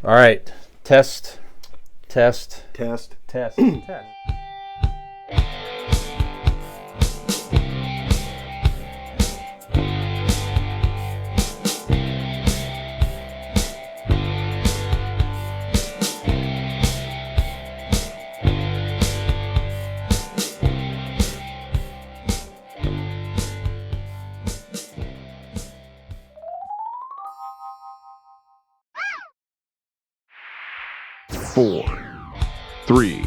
All right. Test, test, Test. test, test. 4, 3.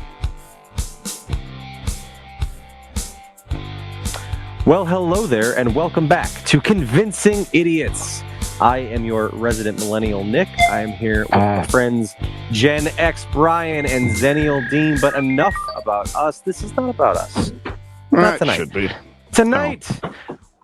Well, hello there, and welcome back to Convincing Idiots. I am your resident millennial, Nick. I am here with my friends Gen X Brian and Zennial Dean, but enough about us. This is not about us. Not tonight. Should be. Tonight,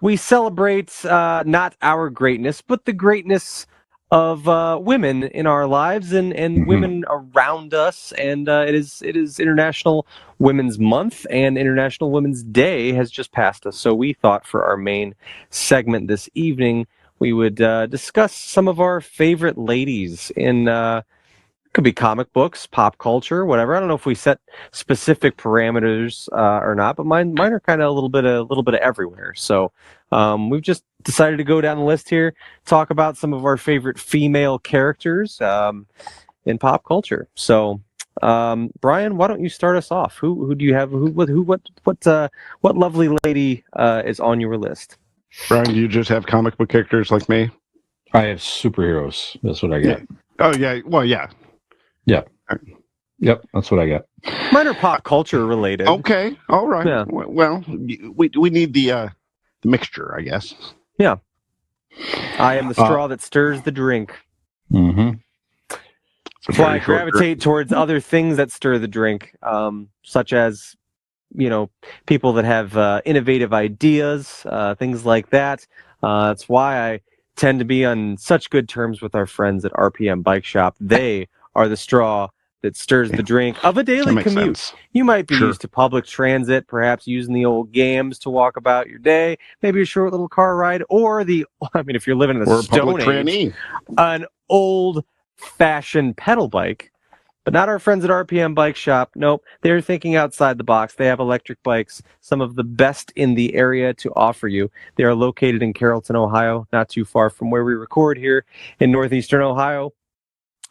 we celebrate not our greatness, but the greatness of women in our lives and women around us. And it is International Women's Month, and International Women's Day has just passed us. So we thought for our main segment this evening, we would discuss some of our favorite ladies in could be comic books, pop culture, whatever. I don't know if we set specific parameters or not, but mine are kind of a little bit of everywhere. So we've just decided to go down the list here, talk about some of our favorite female characters in pop culture. So Brian, why don't you start us off? Who do you have? What lovely lady is on your list? Brian, do you just have comic book characters like me? I have superheroes. That's what I got. Yeah. Oh, yeah. Well, yeah. Yeah. Yep, that's what I got. Mine are pop culture related. Okay. All right. Yeah. Well, we need the mixture, I guess. Yeah. I am the straw that stirs the drink. Mm-hmm. That's why I gravitate towards other things that stir the drink, such as, people that have innovative ideas, things like that. That's why I tend to be on such good terms with our friends at RPM Bike Shop. They are the straw that stirs the drink of a daily commute. Sense. You might be used to public transit, perhaps using the old gams to walk about your day, maybe a short little car ride, or if you're living in the Stone Age, an old-fashioned pedal bike. But not our friends at RPM Bike Shop. Nope, they're thinking outside the box. They have electric bikes, some of the best in the area to offer you. They are located in Carrollton, Ohio, not too far from where we record here in northeastern Ohio.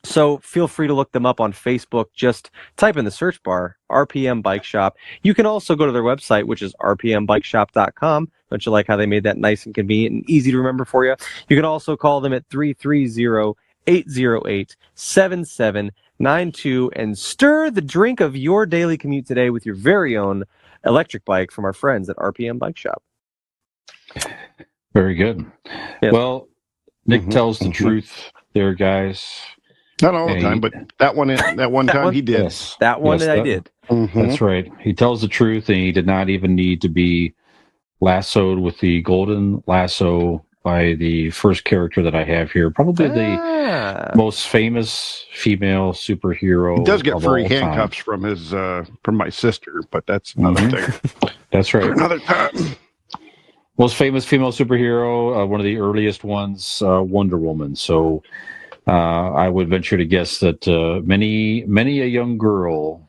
So feel free to look them up on Facebook. Just type in the search bar, RPM Bike Shop. You can also go to their website, which is rpmbikeshop.com. Don't you like how they made that nice and convenient and easy to remember for you? You can also call them at 330-808-7792 and stir the drink of your daily commute today with your very own electric bike from our friends at RPM Bike Shop. Very good. Yes. Well, Nick tells the truth there, guys. Not all the time, but that one time he did. Yes. That one I did. That's right. He tells the truth, and he did not even need to be lassoed with the golden lasso by the first character that I have here. Probably the most famous female superhero. He does get furry handcuffs from my sister, but that's another thing. That's right. Another time. Most famous female superhero, one of the earliest ones, Wonder Woman. So I would venture to guess that many a young girl,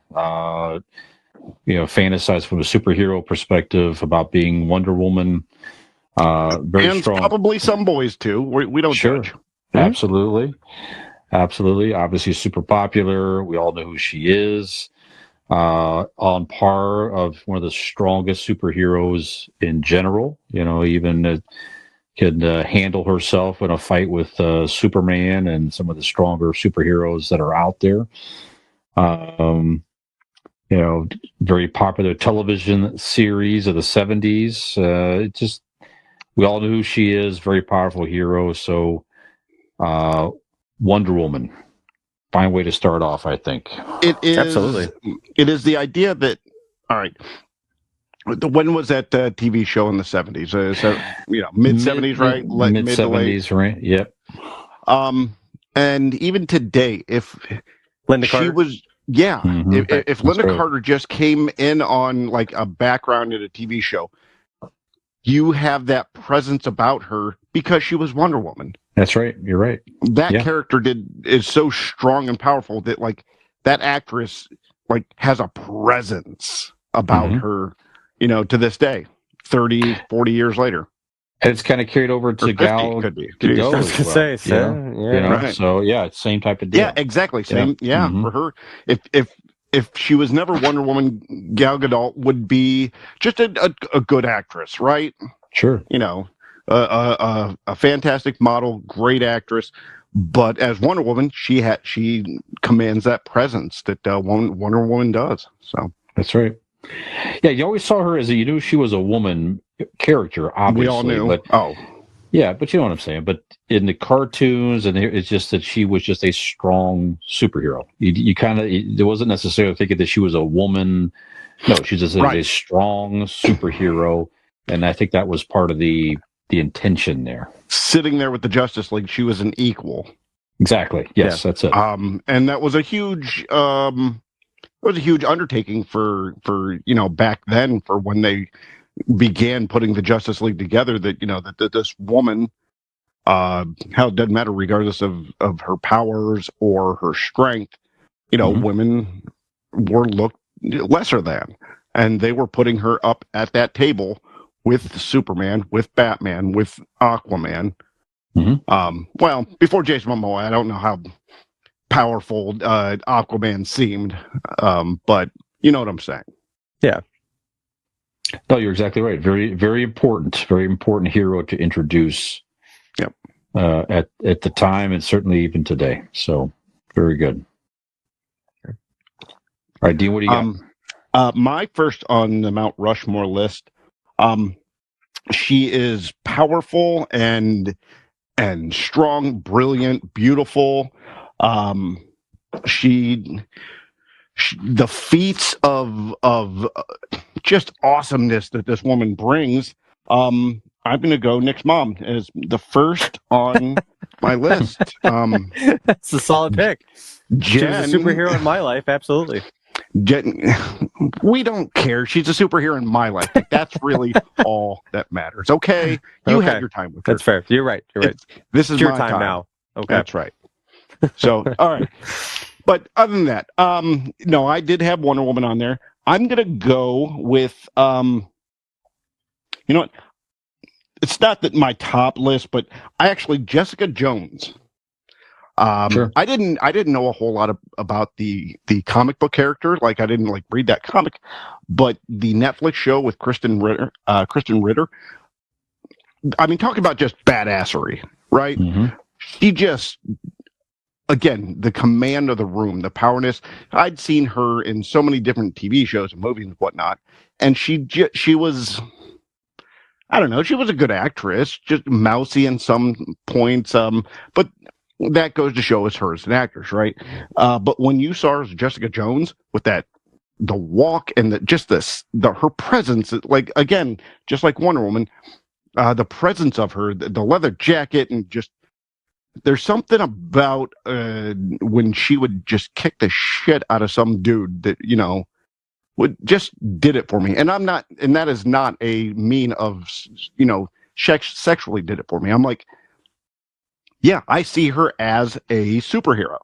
fantasized from a superhero perspective about being Wonder Woman. Very strong. Probably some boys too. We don't judge. Absolutely. Obviously, super popular. We all know who she is. On par of one of the strongest superheroes in general. Even could handle herself in a fight with Superman and some of the stronger superheroes that are out there. Very popular television series of the 70s. We all know who she is. Very powerful hero. So, Wonder Woman. Fine way to start off, I think. It is. Absolutely. It is the idea that, all right, when was that TV show in the 70s? Mid-70s, right? Mid-70s, right? Yep. And even today, if Linda Carter? she was, if Linda Carter just came in on like a background in a TV show, you have that presence about her because she was Wonder Woman. That's right. You're right. That Yeah. character is so strong and powerful that like that actress like has a presence about Mhm. her, to this day, 30, 40 years later, And it's kind of carried over or to 50 Gal could be. Jeez. I Gadot was as gonna well. say, so, yeah. Right. So yeah, it's same type of Yeah, deal. exactly. Yeah. Same. Yeah, Mhm. for her, if she was never Wonder Woman, Gal Gadot would be just a good actress, right? Sure. A fantastic model, great actress. But as Wonder Woman, she commands that presence that Wonder Woman does. So That's right. Yeah, you always saw her as you knew she was a woman character, we all obviously, knew. but Oh, yeah, but you know what I'm saying. But in the cartoons, and it's just that she was just a strong superhero. You kind of it wasn't necessarily thinking that she was a woman. No, she just is a right. strong superhero, and I think that was part of the intention there. Sitting there with the Justice League, she was an equal. Exactly. Yes, that's it. And that was a huge undertaking for back then, for when they began putting the Justice League together, that this woman, hell, it doesn't matter regardless of her powers or her strength, Mhm. women were looked lesser than, and they were putting her up at that table with Superman, with Batman, with Aquaman. Mhm. Well, before Jason Momoa, I don't know how powerful Aquaman seemed, but you know what I'm saying. Yeah. No, you're exactly right. Very, very important hero to introduce. Yep. At the time, and certainly even today. So, very good. All right, Dean, what do you got? My first on the Mount Rushmore list, she is powerful and strong, brilliant, beautiful. Um, she, the feats of just awesomeness that this woman brings. I'm going to go Nick's mom as the first on my list. That's a solid pick. She was a Jen, superhero in my life, absolutely. we don't care. She's a superhero in my life. Like, that's really all that matters. Okay, you had Okay, your time with her. that's fair. You're right. You're right. This is It's your my time time. now. Okay. That's right. So, all right. But other than that, no, I did have Wonder Woman on there. I'm gonna go with you know what? It's not that my top list, but I actually Jessica Jones. Sure. I didn't know a whole lot about the comic book character. Like, I didn't like read that comic, but the Netflix show with Kristen Ritter. I mean, talk about just badassery, right? Mm-hmm. She just, again, the command of the room, the powerness. I'd seen her in so many different TV shows and movies and whatnot, and she was, I don't know, she was a good actress, just mousy in some points. But that goes to show us her as an actress, right? But when you saw her as Jessica Jones with the walk and her presence, like, again, just like Wonder Woman, the presence of her, the leather jacket, and just there's something about when she would just kick the shit out of some dude that would just did it for me. And that is not a mean of sexually did it for me. I'm like, yeah, I see her as a superhero,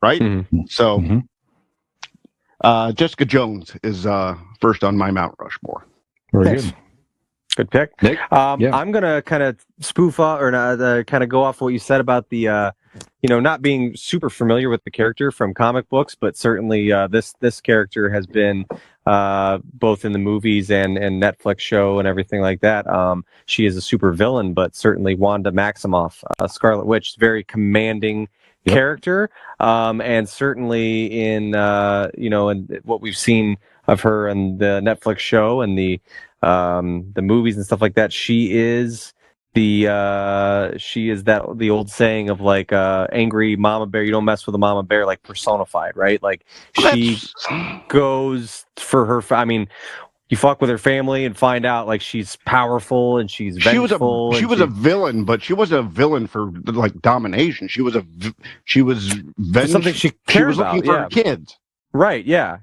right? Mm-hmm. So Mm-hmm. Jessica Jones is first on my Mount Rushmore. Very Nice. good. Good pick. Nick? Yeah. I'm gonna kind of spoof off or kind of go off what you said about the not being super familiar with the character from comic books, but certainly this character has been both in the movies and Netflix show and everything like that. She is a super villain, but certainly Wanda Maximoff, Scarlet Witch, very commanding Yep. character, and certainly in in what we've seen of her in the Netflix show and the movies and stuff like that. She is the old saying of like angry mama bear. You don't mess with a mama bear, like personified, right? Like she goes for her. I mean, you fuck with her family and find out like she's powerful and she's vengeful. She was a villain, but she wasn't a villain for like domination. She was something she cared was looking about, for yeah. her kids. Right? Yeah.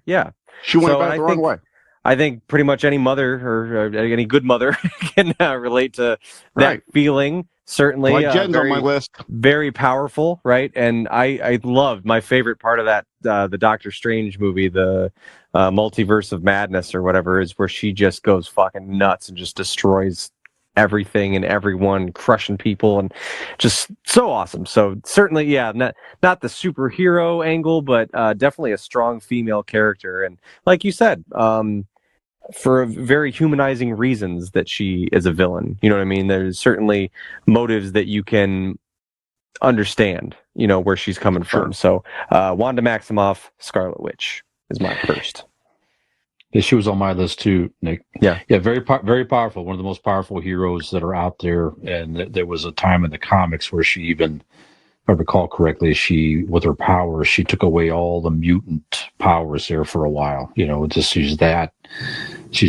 She went So, about it the wrong way. I think pretty much any mother or any good mother can relate to that Right. feeling. certainly Like Jen's on my very, list. very powerful, right? And I loved my favorite part of that the Doctor Strange movie, the Multiverse of Madness or whatever, is where she just goes fucking nuts and just destroys everything and everyone, crushing people, and just so awesome. So certainly, yeah, not the superhero angle, but definitely a strong female character, and like you said, for very humanizing reasons that she is a villain. You know what I mean? There's certainly motives that you can understand, where she's coming from. So Wanda Maximoff, Scarlet Witch is my first. Yeah, she was on my list too, Nick. Yeah. Very powerful. One of the most powerful heroes that are out there. And there was a time in the comics where she even, if I recall correctly, with her powers, she took away all the mutant powers there for a while. She's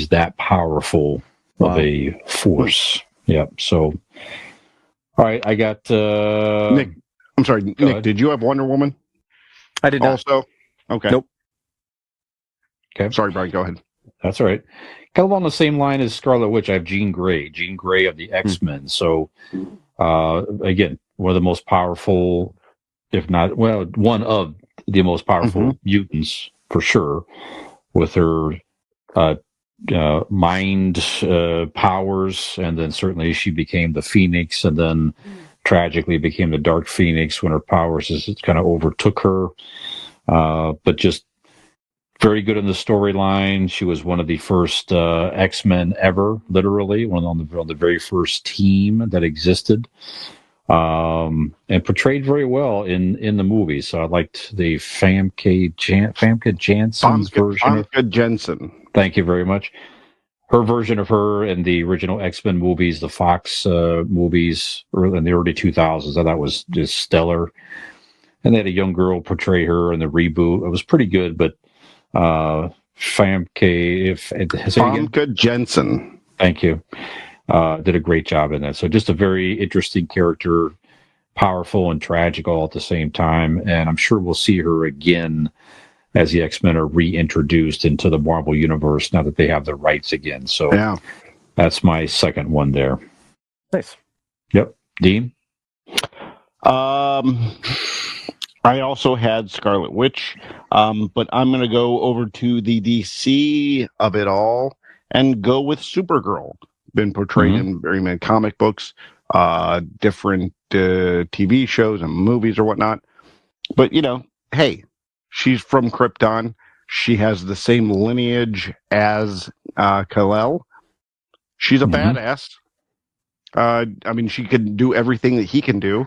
that powerful of a force. Yeah. So, all right, I got Nick. I'm sorry, Nick. ahead. Did you have Wonder Woman? I did not. Also, okay. Nope. Okay. Sorry, Brian. Go ahead. That's all right. Kind of on the same line as Scarlet Witch, I have Jean Grey of the X-Men. So, again, one of the most powerful, if not, well, one of the most powerful mutants for sure, with her mind powers, and then certainly she became the Phoenix, and then tragically became the Dark Phoenix when her powers just kind of overtook her. But just very good in the storyline. She was one of the first X-Men ever, literally, on the very first team that existed, and portrayed very well in the movie. So I liked the Famke Janssen's version. Famke Jensen. Thank you very much. Her version of her in the original X-Men movies, the Fox movies in the early 2000s, I thought was just stellar. And they had a young girl portray her in the reboot. It was pretty good, but Famke Jensen. Thank you. Did a great job in that. So just a very interesting character, powerful and tragic all at the same time. And I'm sure we'll see her again as the X-Men are reintroduced into the Marvel Universe now that they have the rights again. So yeah, that's my second one there. Nice. Yep. Dean? I also had Scarlet Witch, but I'm going to go over to the DC of it all and go with Supergirl. Been portrayed in very many comic books, different TV shows and movies or whatnot. But, hey, she's from Krypton. She has the same lineage as Kal-El. She's a badass. I mean, she can do everything that he can do.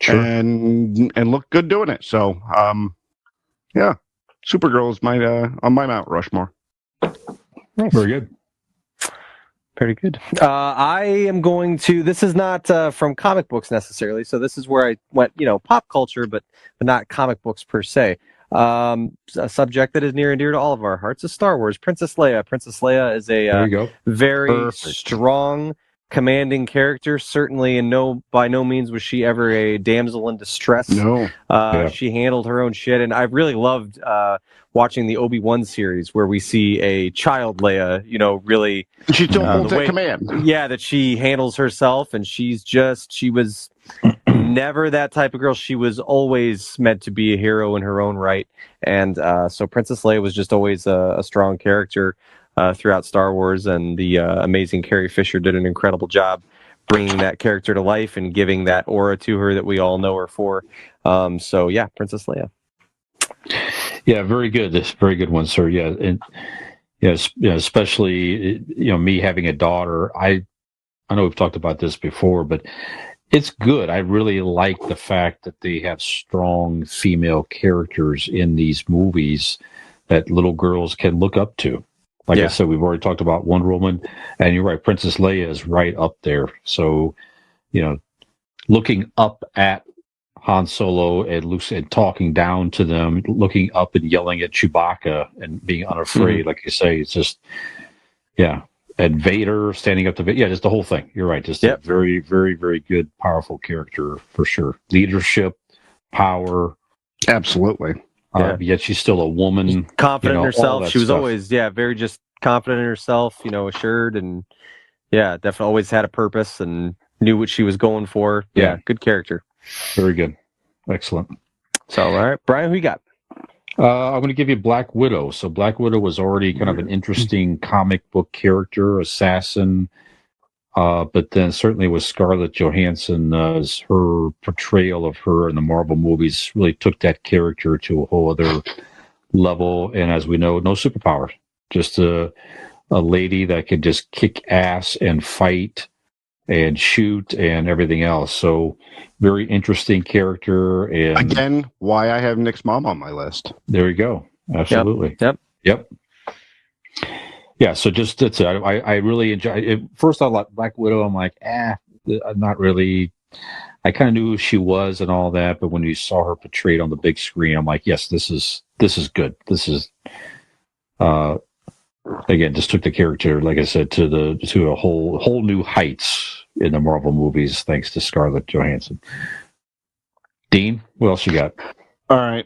Sure. And look good doing it. So, yeah, Supergirl is on my Mount Rushmore. Nice. Very good. Very good. I am going to. This is not from comic books necessarily. So this is where I went, pop culture, but not comic books per se. A subject that is near and dear to all of our hearts is Star Wars. Princess Leia. Princess Leia is a very strong, commanding character. Certainly, and by no means was she ever a damsel in distress. No. She handled her own shit, and I really loved watching the Obi-Wan series where we see a child Leia, really. She still holds that command. Yeah, that she handles herself, and she was never that type of girl. She was always meant to be a hero in her own right, and so Princess Leia was just always a strong character throughout Star Wars, and the amazing Carrie Fisher did an incredible job bringing that character to life and giving that aura to her that we all know her for. So yeah, Princess Leia. Yeah, very good. This very good one, sir. Yeah, and especially me having a daughter. I know we've talked about this before, but it's good. I really like the fact that they have strong female characters in these movies that little girls can look up to. Like I said, we've already talked about Wonder Woman, and you're right, Princess Leia is right up there. So, looking up at Han Solo and Luke and talking down to them, looking up and yelling at Chewbacca and being unafraid, like you say, it's just, and Vader standing up to Vader. Yeah, just the whole thing. You're right. Just a very, very, very good, powerful character for sure. Leadership, power. Absolutely. Yet she's still a woman. Confident in herself. She was always, very just confident in herself, assured, and definitely always had a purpose and knew what she was going for. Yeah, good character. Very good. Excellent. So, all right, Brian, who you got? I'm going to give you Black Widow. So Black Widow was already kind of an interesting comic book character, assassin. But then certainly with Scarlett Johansson, as her portrayal of her in the Marvel movies really took that character to a whole other level. And as we know, no superpowers, just a lady that could just kick ass and fight and shoot and everything else. So very interesting character. And Again, why I have Nick's mom on my list. there you go. Absolutely. Yep. Yeah, so just that's it. I really enjoy it. First, I like Black Widow. I'm like, I'm not really. I kind of knew who she was and all that, but when you saw her portrayed on the big screen, I'm like, yes, this is good. This is, again, just took the character, like I said, to a whole new heights in the Marvel movies, thanks to Scarlett Johansson. Dean, what else you got? All right.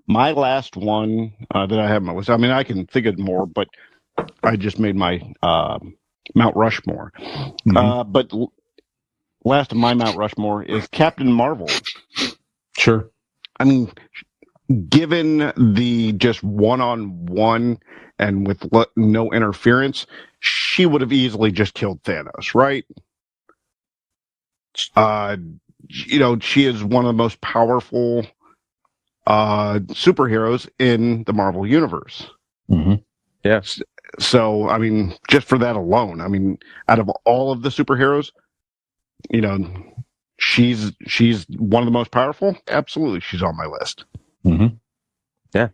My last one that I have on my list. I mean, I can think of more, but I just made my Mount Rushmore. But last of my Mount Rushmore is Captain Marvel. Sure. I mean, given the just one-on-one and with no interference, she would have easily just killed Thanos, right? She is one of the most powerful superheroes in the Marvel universe. Mm-hmm. Yeah. So, I mean, just for that alone, I mean, out of all of the superheroes, she's one of the most powerful. Absolutely, she's on my list. Mm-hmm. Yeah.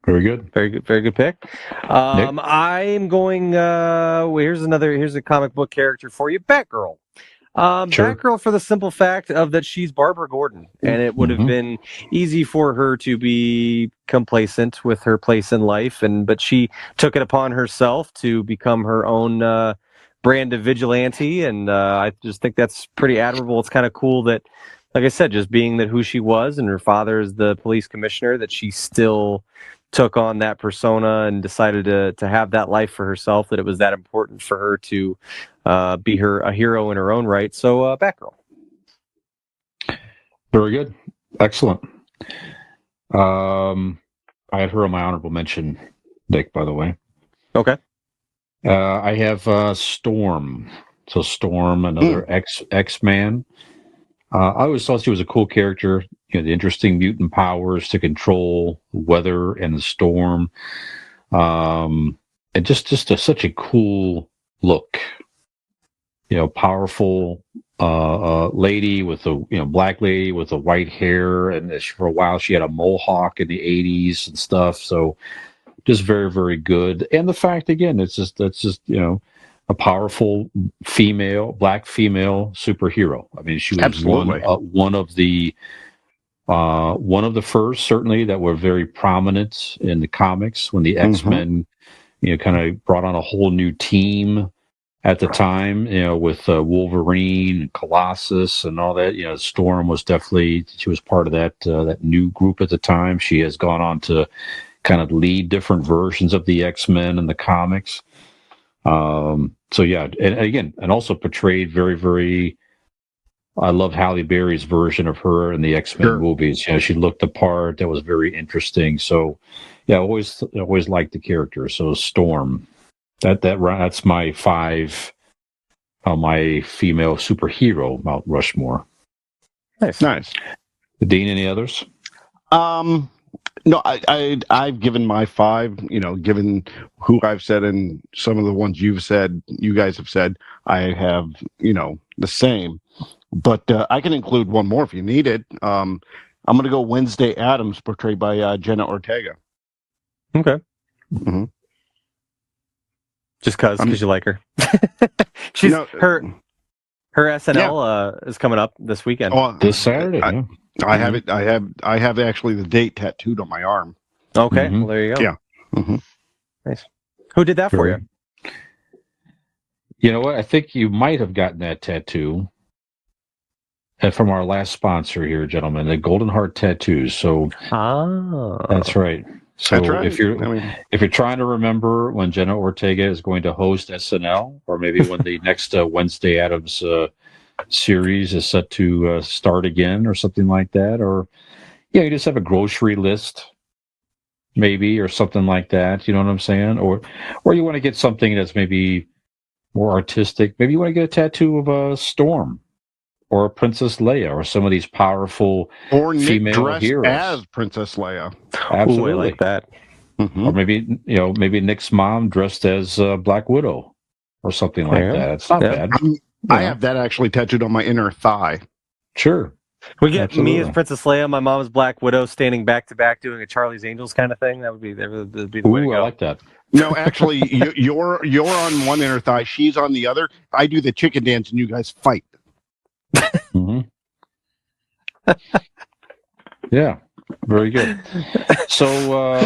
Very good. Very good pick. I'm going. Here's a comic book character for you, Batgirl. Sure. Batgirl, for the simple fact of that she's Barbara Gordon, and it would have been easy for her to be complacent with her place in life, but she took it upon herself to become her own brand of vigilante, and I just think that's pretty admirable. It's kind of cool that, like I said, just being that who she was, and her father is the police commissioner, that she still took on that persona and decided to have that life for herself, that it was that important for her to be a hero in her own right. So Batgirl. Very good. Excellent. I had her on my honorable mention, Nick, by the way. Okay. I have Storm. So Storm, another X-Man. I always thought she was a cool character. The interesting mutant powers to control weather and the storm, and just such a cool look. Powerful lady with a black lady with a white hair, and for a while she had a mohawk in the '80s and stuff. So just very, very good. And the fact again, that's just a powerful black female superhero. I mean, she was Absolutely. one of the first, certainly, that were very prominent in the comics when the X-Men, kind of brought on a whole new team at the time, with Wolverine and Colossus and all that. Storm was she was part of that new group at the time. She has gone on to kind of lead different versions of the X-Men in the comics. So yeah, and also portrayed very, very. I love Halle Berry's version of her in the X-Men movies. She looked the part. That was very interesting. So yeah, always liked the character. So Storm, that's my 5. My female superhero Mount Rushmore. Nice. Dean, any others? No, I've given my 5. Given who I've said and some of the ones you guys have said, I have the same. But I can include one more if you need it. I'm going to go Wednesday Addams, portrayed by Jenna Ortega. Okay. Mm-hmm. Just because you like her. Her SNL is coming up this weekend. This Saturday. I have it. I have actually the date tattooed on my arm. Okay, well there you go. Yeah. Mm-hmm. Nice. Who did that for you? You know what? I think you might have gotten that tattoo from our last sponsor here, gentlemen, the Golden Heart Tattoos. So that's right. So That's right. if you're trying to remember when Jenna Ortega is going to host SNL, or maybe when the next Wednesday Addams series is set to start again, or something like that, or you just have a grocery list, maybe, or something like that. You know what I'm saying? Or you want to get something that's maybe more artistic. Maybe you want to get a tattoo of a Storm or a Princess Leia or some of these powerful Or Nick female dressed heroes. as Princess Leia. Absolutely. Ooh, I like that. Or maybe maybe Nick's mom dressed as Black Widow or something like that. It's not bad. I have that actually tattooed on my inner thigh. Sure. We get me as Absolutely. Princess Leia, my mom as Black Widow, standing back to back doing a Charlie's Angels kind of thing. That would be the way to Ooh, I go. like that. No, actually, you're on one inner thigh. She's on the other. I do the chicken dance, and you guys fight. Mm-hmm. Yeah, very good. So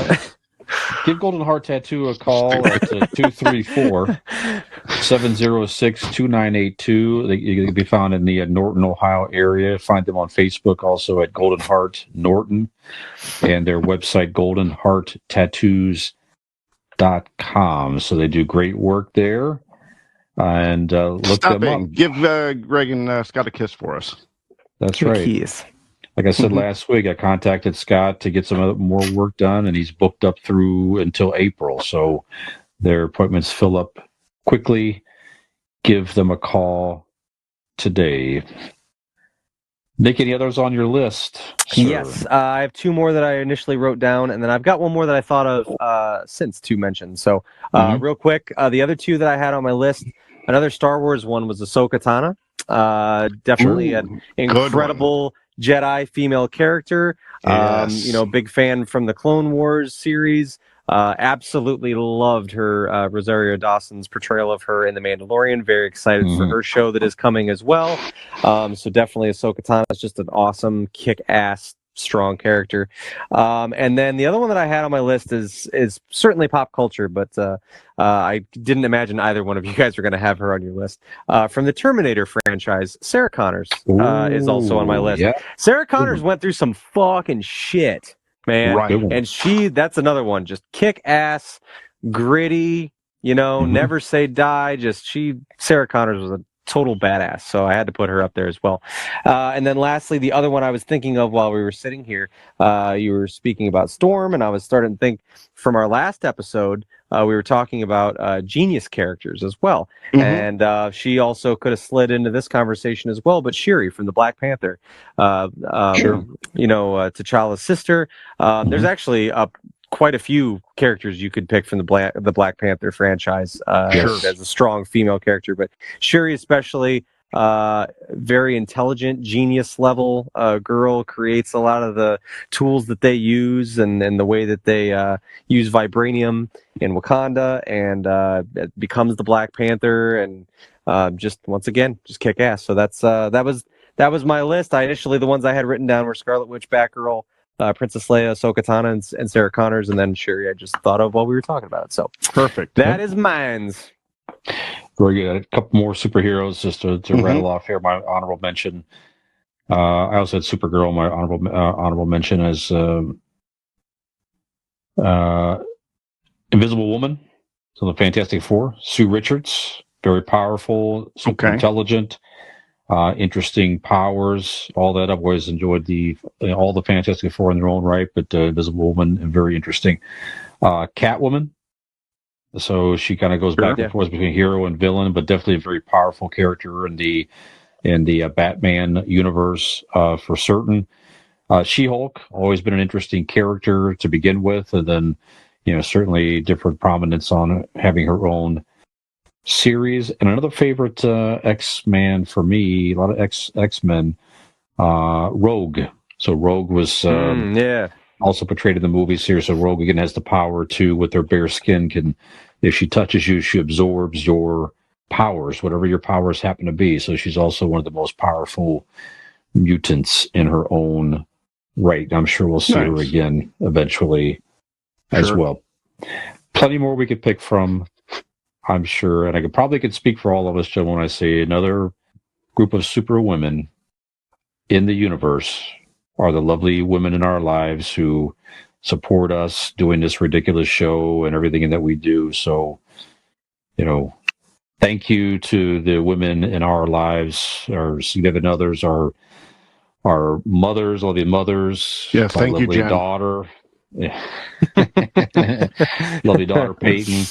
give Golden Heart Tattoo a call at 234-706-2982. They can be found in the Norton, Ohio area. Find them on Facebook also at Golden Heart Norton, and their website, goldenhearttattoos.com. So they do great work there. And look them up. Give Greg and Scott a kiss for us. That's right. Keys. Like I said last week, I contacted Scott to get some more work done, and he's booked up through until April. So their appointments fill up quickly. Give them a call today. Nick, any others on your list? Sir? Yes, I have two more that I initially wrote down, and then I've got one more that I thought of since to mention. So, real quick, the other two that I had on my list, another Star Wars one was Ahsoka Tano. Definitely an incredible Jedi female character. Yes. Big fan from the Clone Wars series. Absolutely loved her Rosario Dawson's portrayal of her in The Mandalorian. Very excited for her show that is coming as well. So definitely Ahsoka Tano is just an awesome, kick-ass, strong character. And then the other one that I had on my list is certainly pop culture, but I didn't imagine either one of you guys were going to have her on your list. From the Terminator franchise, Sarah Connors is also on my list. Yeah. Sarah Connors went through some fucking shit, man. Right. And that's another one, just kick ass, gritty, never say die. Sarah Connors was a total badass. So I had to put her up there as well. And then lastly, the other one I was thinking of while we were sitting here, you were speaking about Storm, and I was starting to think from our last episode, we were talking about genius characters as well. And she also could have slid into this conversation as well, but Shuri from the Black Panther, T'Challa's sister. There's actually quite a few characters you could pick from the Black Panther franchise as a strong female character, but Shuri especially, very intelligent, genius level girl, creates a lot of the tools that they use and the way that they use vibranium in Wakanda, and becomes the Black Panther, and just once again, just kick ass. So that was my list. The ones I had written down were Scarlet Witch, Batgirl, Princess Leia, Ahsoka Tano, and Sarah Connors, and then Shuri I just thought of while we were talking about it. So perfect. That is mine's. Very good. A couple more superheroes just to rattle off here. My honorable mention. I also had Supergirl. My honorable mention as Invisible Woman. So the Fantastic Four. Sue Richards, very powerful, super intelligent. Interesting powers, all that. I've always enjoyed all the Fantastic Four in their own right, but Invisible Woman, very interesting. Catwoman, so she kind of goes back and forth between hero and villain, but definitely a very powerful character in the Batman universe for certain. She-Hulk, always been an interesting character to begin with, and then certainly different prominence on having her own series. And another favorite X-Man for me, a lot of X-Men, Rogue. So Rogue was also portrayed in the movie series. So Rogue again has the power to, with her bare skin, if she touches you, she absorbs your powers, whatever your powers happen to be. So she's also one of the most powerful mutants in her own right. I'm sure we'll see her again eventually as well. Plenty more we could pick from, I'm sure, and I could speak for all of us, Joe, when I say another group of super women in the universe are the lovely women in our lives who support us doing this ridiculous show and everything that we do. So, thank you to the women in our lives, our significant others, our mothers, lovely mothers, Yes, my thank you, lovely Jen. daughter, lovely daughter Peyton.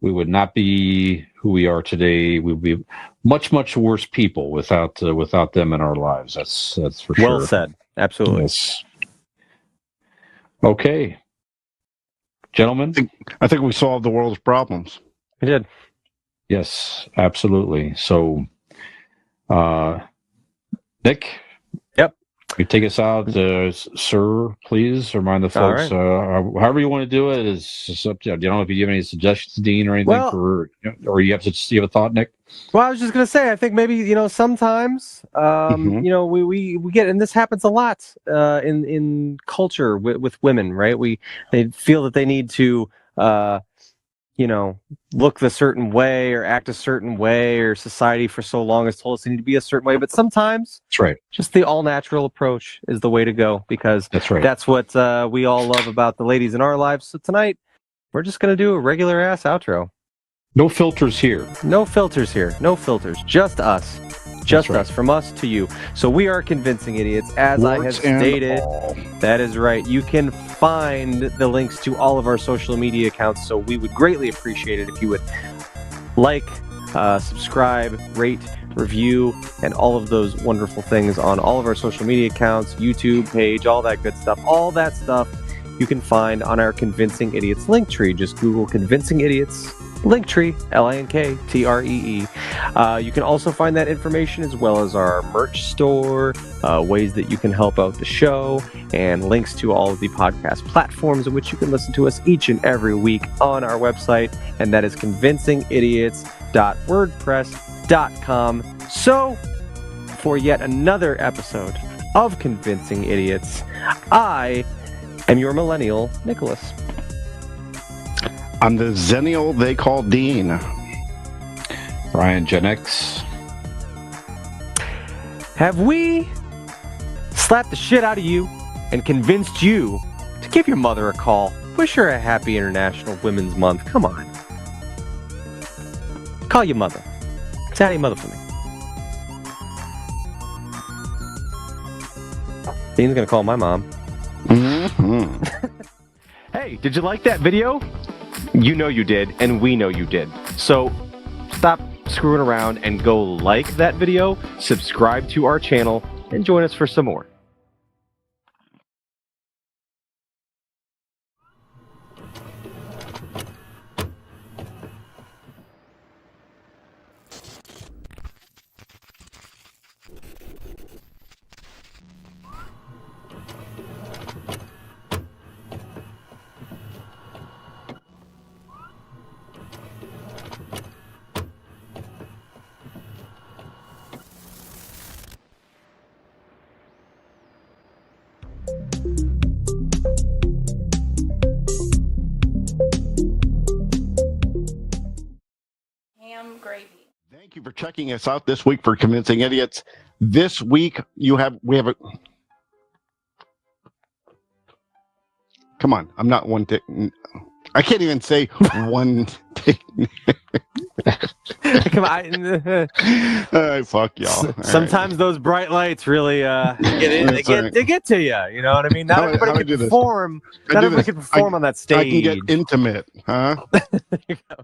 We would not be who we are today. We would be much, much worse people without them in our lives. That's for sure. Well said. Absolutely. Yes. Okay, gentlemen. I think we solved the world's problems. We did. Yes, absolutely. So, Nick. Yep. You take us out, sir, please. Remind the folks, however you want to do it is up to you. I don't know if you have any suggestions, Dean, or anything or you have a thought, Nick? Well, I was just gonna say, I think maybe sometimes we get, and this happens a lot in culture with women, right? They feel that they need to look the certain way or act a certain way, or society for so long has told us they need to be a certain way. But sometimes that's right. Just the all-natural approach is the way to go, because that's what we all love about the ladies in our lives. So tonight, we're just going to do a regular-ass outro. No filters here. No filters here. No filters. Just us. Just us. From us to you. So we are Convincing Idiots, as I have stated. That is right. You can find the links to all of our social media accounts, so we would greatly appreciate it if you would like, subscribe, rate, review, and all of those wonderful things on all of our social media accounts, YouTube page, all that good stuff. All that stuff you can find on our Convincing Idiots link tree. Just Google Convincing Idiots Linktree, LINKTREE. You can also find that information, as well as our merch store, ways that you can help out the show, and links to all of the podcast platforms in which you can listen to us each and every week on our website, and that is convincingidiots.wordpress.com. So, for yet another episode of Convincing Idiots, I am your millennial, Nicholas. I'm the Zennial they call Dean. Brian, Gen X. Have we slapped the shit out of you and convinced you to give your mother a call? Wish her a happy International Women's Month. Come on. Call your mother. Say hi to your mother for me. Dean's gonna call my mom. Mm-hmm. Hey, did you like that video? You know you did, and we know you did. So stop screwing around and go like that video, subscribe to our channel, and join us for some more. Gravy. Thank you for checking us out this week for Convincing Idiots. This week we have a. Come on, I'm not one. I can't even say one. Come on. Fuck y'all. Sometimes those bright lights really they get to you. You know what I mean? Not everybody can perform. Not everybody can perform on that stage. I can get intimate, huh? There you go.